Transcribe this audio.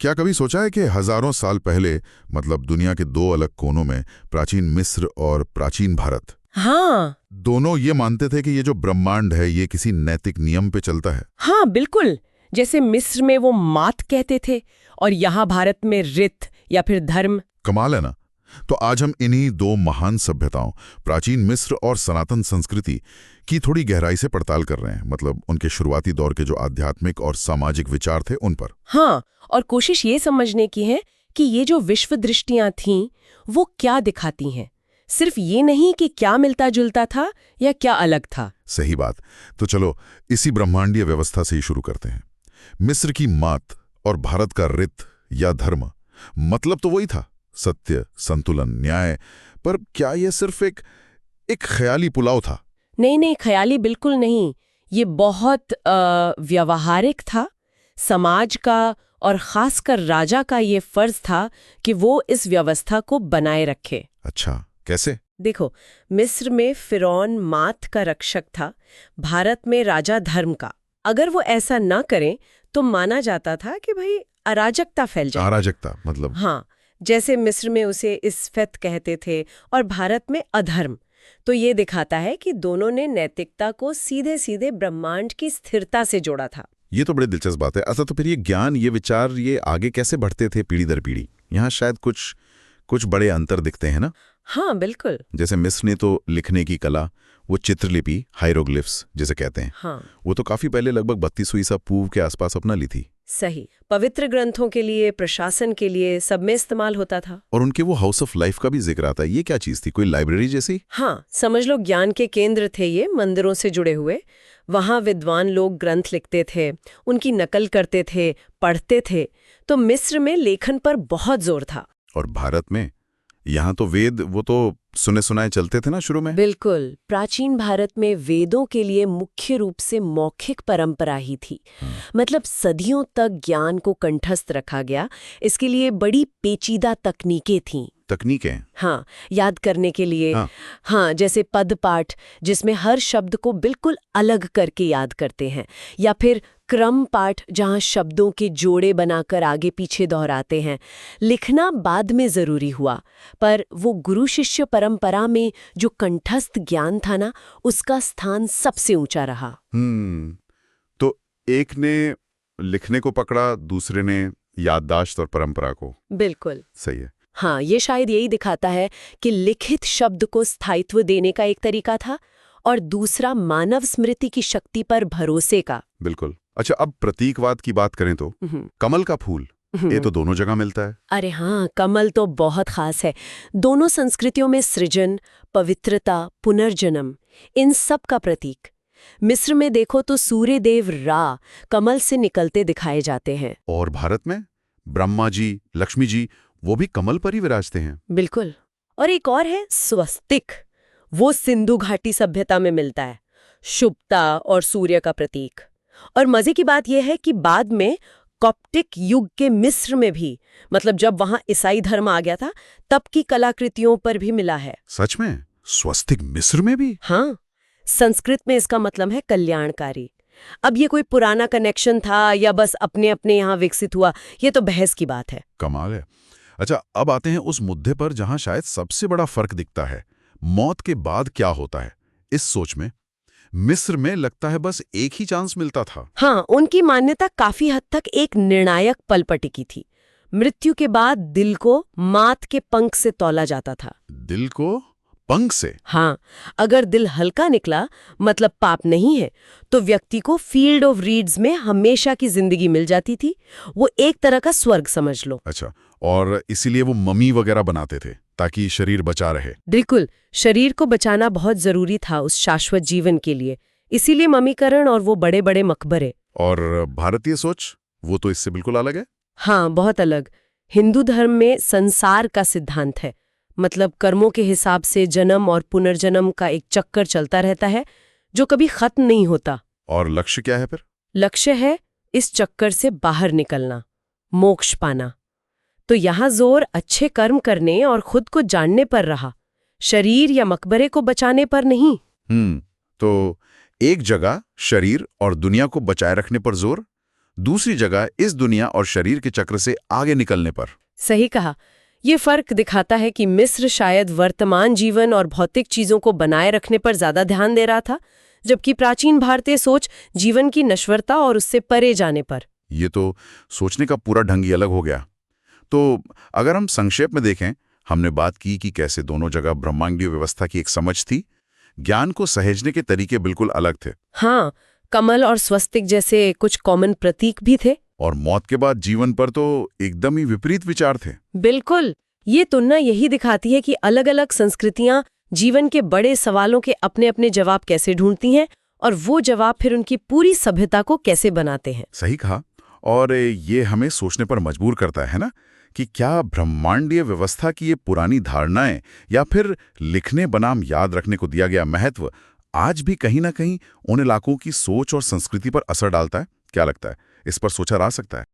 क्या कभी सोचा है कि हजारों साल पहले, मतलब दुनिया के दो अलग कोनों में, प्राचीन मिस्र और प्राचीन भारत, हाँ। दोनों ये मानते थे कि ये जो ब्रह्मांड है ये किसी नैतिक नियम पे चलता है? हाँ बिल्कुल। जैसे मिस्र में वो मात कहते थे और यहाँ भारत में रित या फिर धर्म। कमाल है ना। तो आज हम इन्हीं दो महान सभ्यताओं, प्राचीन मिस्र और सनातन संस्कृति की थोड़ी गहराई से पड़ताल कर रहे हैं, मतलब उनके शुरुआती दौर के जो आध्यात्मिक और सामाजिक विचार थे उन पर। हाँ, और कोशिश ये समझने की है कि ये जो विश्व दृष्टियां थीं वो क्या दिखाती हैं। सिर्फ ये नहीं कि क्या मिलता जुलता था या क्या अलग था। सही बात। तो चलो इसी ब्रह्मांडीय व्यवस्था से ही शुरू करते हैं। मिस्र की मात और भारत का रित या धर्म, मतलब तो वही था, सत्य, संतुलन, न्याय। पर क्या यह सिर्फ एक ख्याली पुलाव था? नहीं नहीं, ख्याली बिल्कुल नहीं। ये बहुत व्यवहारिक था। समाज का और खासकर राजा का ये फर्ज था कि वो इस व्यवस्था को बनाए रखे। अच्छा, कैसे? देखो, मिस्र में फिरौन मात का रक्षक था, भारत में राजा धर्म का। अगर वो ऐसा ना करें तो माना जाता था कि भाई अराजकता फैल जाए। अराजकता मतलब? हाँ, जैसे मिस्र में उसे इस्फत कहते थे और भारत में अधर्म। तो ये दिखाता है कि दोनों ने नैतिकता को सीधे सीधे ब्रह्मांड की स्थिरता से जोड़ा था। ये तो बड़ी दिलचस्प बात है। अच्छा, तो फिर ये ज्ञान, ये विचार, ये आगे कैसे बढ़ते थे पीढ़ी दर पीढ़ी? यहाँ शायद कुछ बड़े अंतर दिखते हैं ना? हाँ बिल्कुल। जैसे मिस्र ने तो लिखने की कला, वो चित्रलिपि, हाइरोग्लिफ्स जिसे कहते हैं, हाँ, वो तो काफी पहले, लगभग 32वीं ईसा पूर्व के आसपास अपना ली थी। सही। पवित्र ग्रंथों के लिए, प्रशासन के लिए, सब में इस्तेमाल होता था। और उनके वो हाउस ऑफ लाइफ का भी जिक्र आता है। ये क्या चीज थी, कोई लाइब्रेरी जैसी? हाँ, समझ लो ज्ञान के केंद्र थे ये, मंदिरों से जुड़े हुए। वहाँ विद्वान लोग ग्रंथ लिखते थे, उनकी नकल करते थे, पढ़ते थे। तो मिस्र में लेखन पर बहुत जोर था। और भारत में? यहाँ तो वेद, वो तो सुने सुनाए चलते थे ना शुरू में। बिल्कुल। प्राचीन भारत में वेदों के लिए मुख्य रूप से मौखिक परंपरा ही थी। मतलब सदियों तक ज्ञान को कंठस्थ रखा गया। इसके लिए बड़ी पेचीदा तकनीकें थीं। तकनीकें? हाँ, याद करने के लिए। हाँ, जैसे पद पाठ, जिसमें हर शब्द को बिल्कुल अलग करके याद करते हैं, या फिर क्रम पाठ, जहाँ शब्दों के जोड़े बनाकर आगे पीछे दोहराते हैं। लिखना बाद में जरूरी हुआ, पर वो गुरु शिष्य परंपरा में जो कंठस्थ ज्ञान था ना, उसका स्थान सबसे ऊंचा रहा। तो एक ने लिखने को पकड़ा, दूसरे ने याददाश्त और परंपरा को। बिल्कुल सही है। हाँ, ये शायद यही दिखाता है कि लिखित शब्द को स्थायित्व देने का एक तरीका था और दूसरा मानव स्मृति की शक्ति पर भरोसे का। बिल्कुल। अच्छा, अब प्रतीकवाद की बात करें तो कमल का फूल, ये तो दोनों जगह मिलता है। अरे हाँ, कमल तो बहुत खास है। दोनों संस्कृतियों में सृजन, पवित्रता, पुनर्जन्म, इन सब का प्रतीक। मिस्र में देखो तो सूर्य देव रा कमल से निकलते दिखाए जाते हैं। और भारत में ब्रह्मा जी, लक्ष्मी जी, वो भी कमल पर ही विराजते हैं। बिल्कुल। और एक और है स्वस्तिक, वो सिंधु घाटी सभ्यता में मिलता है, शुभता और सूर्य का प्रतीक। और मजे की बात यह है कि बाद में कॉप्टिक युग के मिस्र में भी, मतलब जब वहां ईसाई धर्म आ गया था, तब की कलाकृतियों पर भी मिला है। सच में? स्वस्तिक मिस्र में भी? हाँ, संस्कृत में इसका मतलब है कल्याणकारी। अब ये कोई पुराना कनेक्शन था या बस अपने अपने यहाँ विकसित हुआ, ये तो बहस की बात है। कमाल है। अच्छा, अब आते हैं उस मुद्दे पर जहां शायद सबसे बड़ा फर्क दिखता है, मौत के बाद क्या होता है। इस सोच में मिस्र में लगता है बस एक ही चांस मिलता था। हाँ, उनकी मान्यता काफी हद तक एक निर्णायक पल पर टिकी थी। मृत्यु के बाद दिल को मात के पंख से तौला जाता था। दिल को पंख से? हाँ, अगर दिल हल्का निकला, मतलब पाप नहीं है, तो व्यक्ति को फील्ड ऑफ रीड्स में हमेशा की जिंदगी मिल जाती थी। वो एक तरह का स्वर्ग समझ लो। अच्छा, और इसीलिए वो मम्मी वगैरह बनाते थे ताकि शरीर बचा रहे। बिल्कुल, शरीर को बचाना बहुत जरूरी था उस शाश्वत जीवन के लिए। इसीलिए मम्मीकरण और वो बड़े बड़े मकबरे। और भारतीय सोच, वो तो इससे बिल्कुल अलग है। हाँ, बहुत अलग। हिंदू धर्म में संसार का सिद्धांत है, मतलब कर्मों के हिसाब से जन्म और पुनर्जन्म का एक चक्कर चलता रहता है जो कभी खत्म नहीं होता। और लक्ष्य क्या है फिर? लक्ष्य है इस चक्कर से बाहर निकलना, मोक्ष पाना। तो यहाँ जोर अच्छे कर्म करने और खुद को जानने पर रहा, शरीर या मकबरे को बचाने पर नहीं। तो एक जगह शरीर और दुनिया को बचाए रखने पर जोर, दूसरी जगह इस दुनिया और शरीर के चक्र से आगे निकलने पर। सही कहा। ये फर्क दिखाता है कि मिस्र शायद वर्तमान जीवन और भौतिक चीजों को बनाए रखने पर ज्यादा ध्यान दे रहा था, जबकि प्राचीन भारतीय सोच जीवन की नश्वरता और उससे परे जाने पर। ये तो सोचने का पूरा ढंग ही अलग हो गया। तो अगर हम संक्षेप में देखें, हमने बात की कि कैसे दोनों जगह ब्रह्मांडीय व्यवस्था की एक समझ थी, ज्ञान को सहेजने के तरीके बिल्कुल अलग थे। हाँ, कमल और स्वस्तिक जैसे कुछ कॉमन प्रतीक भी थे। और मौत के बाद जीवन पर तो एकदम ही विपरीत विचार थे। बिल्कुल। ये तुलना यही दिखाती है कि अलग-अलग संस्कृतियां जीवन के बड़े सवालों के अपने-अपने जवाब कैसे ढूंढती हैं और वो जवाब फिर उनकी पूरी सभ्यता को कैसे बनाते हैं। सही कहा। और ये हमें सोचने पर मजबूर करता है ना, कि क्या ब्रह्मांडीय व्यवस्था की ये पुरानी धारणाएं या फिर लिखने बनाम याद रखने को दिया गया महत्व आज भी कहीं ना कहीं उन इलाकों की सोच और संस्कृति पर असर डालता है? क्या लगता है, इस पर सोचा जा सकता है?